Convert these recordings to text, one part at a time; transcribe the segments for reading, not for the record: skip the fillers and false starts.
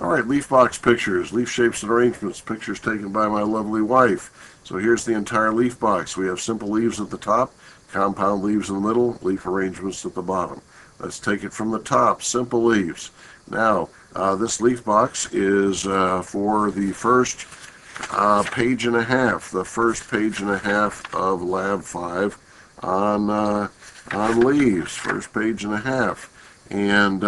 Alright, leaf box pictures, leaf shapes and arrangements, pictures taken by my lovely wife. So here's the entire leaf box. We have simple leaves at the top, compound leaves in the middle, leaf arrangements at the bottom. Let's take it from the top, simple leaves. Now, this leaf box is for the first page and a half, the first page and a half of Lab 5 on leaves, first page and a half. And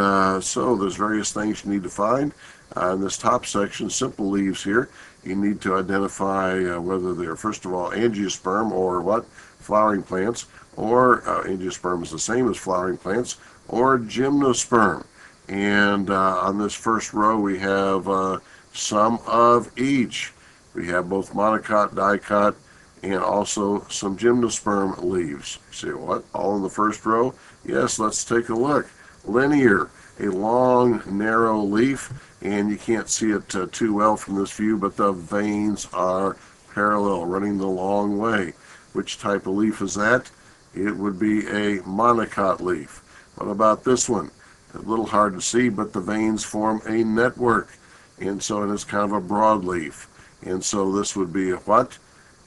so there's various things you need to find. In this top section, simple leaves here, you need to identify whether they're, first of all, angiosperm or what? Flowering plants, or angiosperm is the same as flowering plants, or gymnosperm. And on this first row, we have some of each. We have both monocot, dicot, and also some gymnosperm leaves. You say, what? All in the first row? Yes, let's take a look. Linear, a long, narrow leaf, and you can't see it too well from this view, but the veins are parallel, running the long way. Which type of leaf is that? It would be a monocot leaf. What about this one? A little hard to see, but the veins form a network, and so it is kind of a broadleaf. And so this would be a what?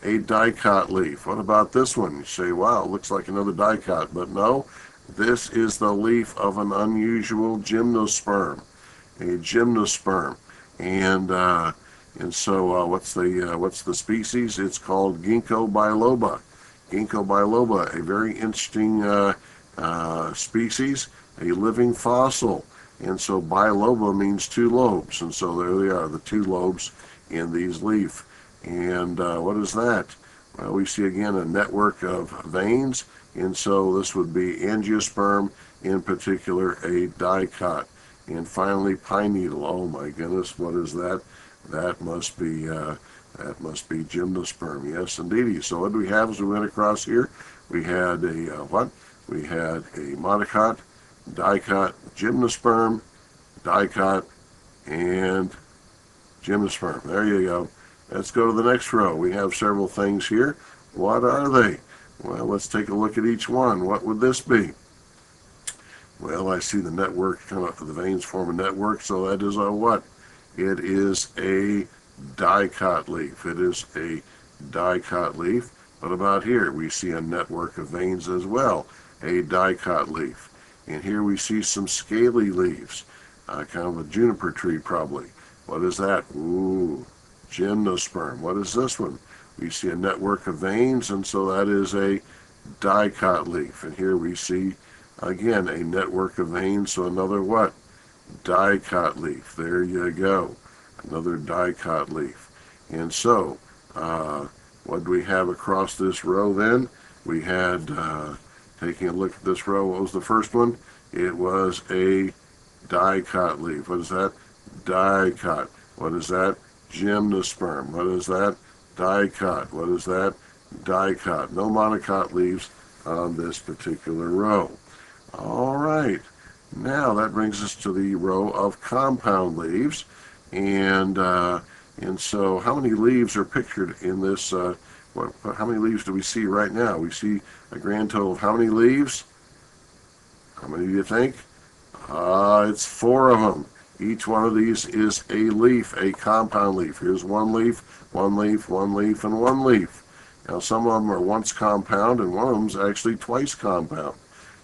A dicot leaf. What about this one? You say, wow, it looks like another dicot, but no. This is the leaf of an unusual gymnosperm, a gymnosperm, and so what's the species? It's called Ginkgo biloba. Ginkgo biloba, a very interesting species, a living fossil, and so biloba means two lobes, and so there they are, the two lobes in these leaf. And what is that? Well, we see again a network of veins. And so this would be angiosperm, in particular a dicot. And finally, pine needle. Oh my goodness, what is that? That must be gymnosperm. Yes, indeedy. So what do we have as we went across here? We had a what? We had a monocot, dicot, gymnosperm, dicot, and gymnosperm. There you go. Let's go to the next row. We have several things here. What are they? Well, let's take a look at each one. What would this be? Well, I see the network, kind of the veins form a network, so that is a what? It is a dicot leaf. It is a dicot leaf. What about here? We see a network of veins as well, a dicot leaf. And here we see some scaly leaves, kind of a juniper tree probably. What is that? Ooh, gymnosperm. What is this one? We see a network of veins, and so that is a dicot leaf. And here we see, again, a network of veins, so another what? Dicot leaf. There you go. Another dicot leaf. And so, what do we have across this row then? We had, taking a look at this row, what was the first one? It was a dicot leaf. What is that? Dicot. What is that? Gymnosperm. What is that? Dicot. What is that? Dicot. No monocot leaves on this particular row. All right. Now that brings us to the row of compound leaves. And so how many leaves are pictured in this? How many leaves do we see right now? We see a grand total of how many leaves? How many do you think? It's 4 of them. Each one of these is a leaf, a compound leaf. Here's one leaf, one leaf, one leaf, and one leaf. Now some of them are once compound, and one of them is actually twice compound.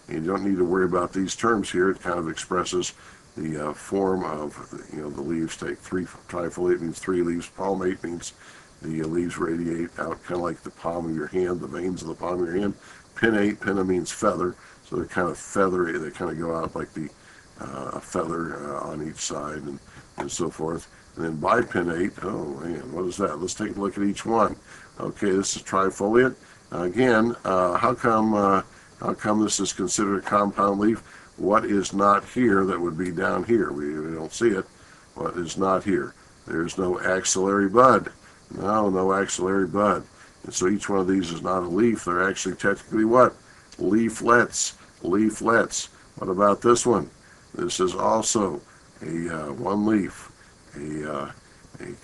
You don't need to worry about these terms here. It kind of expresses the form of, the leaves. Take 3 trifoliate means 3 leaves. Palmate means the leaves radiate out kind of like the palm of your hand, the veins of the palm of your hand. Pinnate, pinna means feather, so they're kind of feathery. They kind of go out like the a feather on each side and so forth. And then bipinnate, oh man, what is that? Let's take a look at each one. Okay, this is trifoliate. Again, how come this is considered a compound leaf? What is not here that would be down here? We don't see it. What is not here? There's no axillary bud. No axillary bud. And so each one of these is not a leaf. They're actually technically what? Leaflets. Leaflets. What about this one? This is also a one leaf, a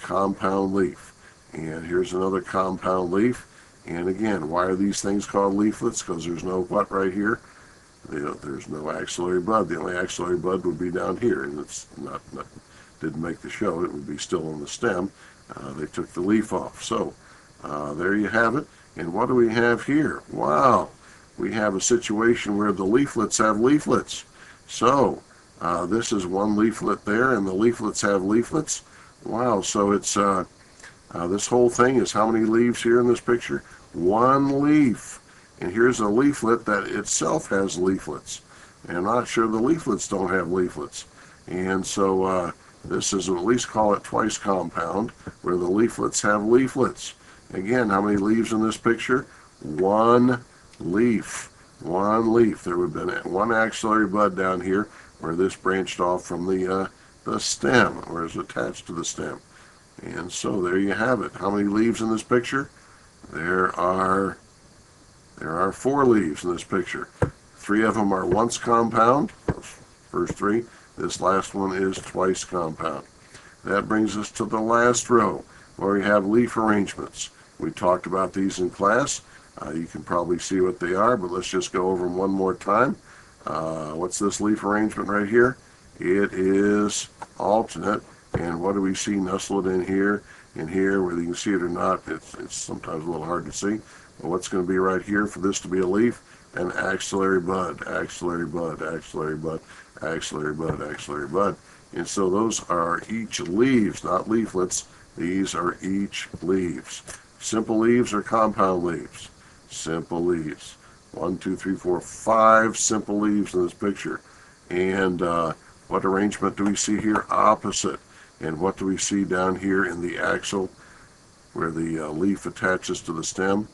compound leaf. And here's another compound leaf. And again, why are these things called leaflets? Because there's no what right here? There's no axillary bud. The only axillary bud would be down here, and it's not didn't make the show. It would be still on the stem. They took the leaf off. So there you have it. And what do we have here? Wow, we have a situation where the leaflets have leaflets. So this is one leaflet there, and the leaflets have leaflets. Wow, so it's this whole thing is how many leaves here in this picture? One leaf. And here's a leaflet that itself has leaflets. And I'm not sure the leaflets don't have leaflets. And so this is, at least call it twice compound, where the leaflets have leaflets. Again, how many leaves in this picture? One leaf. One leaf. There would have been one axillary bud down here where this branched off from the stem, or is attached to the stem. And so there you have it. How many leaves in this picture? There are 4 leaves in this picture. 3 of them are once compound. First 3. This last one is twice compound. That brings us to the last row, where we have leaf arrangements. We talked about these in class. You can probably see what they are, but let's just go over them one more time. What's this leaf arrangement right here? It is alternate. And what do we see nestled in here, whether you can see it or not? It's sometimes a little hard to see. But what's going to be right here for this to be a leaf? An axillary bud, axillary bud, axillary bud, axillary bud, axillary bud. And so those are each leaves, not leaflets. These are each leaves. Simple leaves or compound leaves? Simple leaves. 1, 2, 3, 4, 5 simple leaves in this picture. And what arrangement do we see here? Opposite. And what do we see down here in the axil, where the leaf attaches to the stem?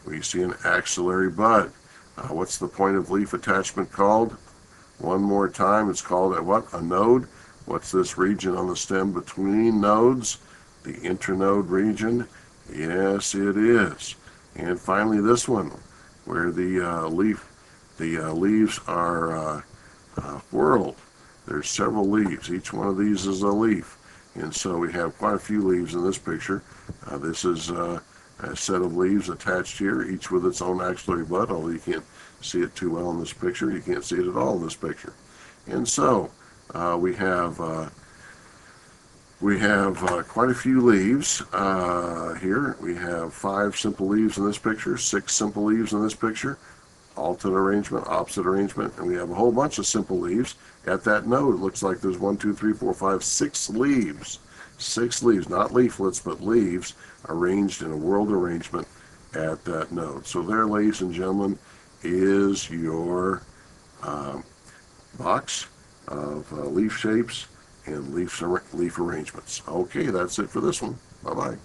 We see an axillary bud. What's the point of leaf attachment called? One more time, it's called a node. What's this region on the stem between nodes? The internode region. Yes, it is. And finally, this one, where the leaves are whorled. There's several leaves. Each one of these is a leaf. And so we have quite a few leaves in this picture. This is a set of leaves attached here, each with its own axillary bud, although you can't see it too well in this picture. You can't see it at all in this picture. And so we have quite a few leaves here. We have 5 simple leaves in this picture, 6 simple leaves in this picture, alternate arrangement, opposite arrangement, and we have a whole bunch of simple leaves at that node. It looks like there's 1, 2, 3, 4, 5, 6 leaves. 6 leaves, not leaflets, but leaves arranged in a whorled arrangement at that node. So there, ladies and gentlemen, is your box of leaf shapes and leaf arrangements. Okay, that's it for this one. Bye-bye.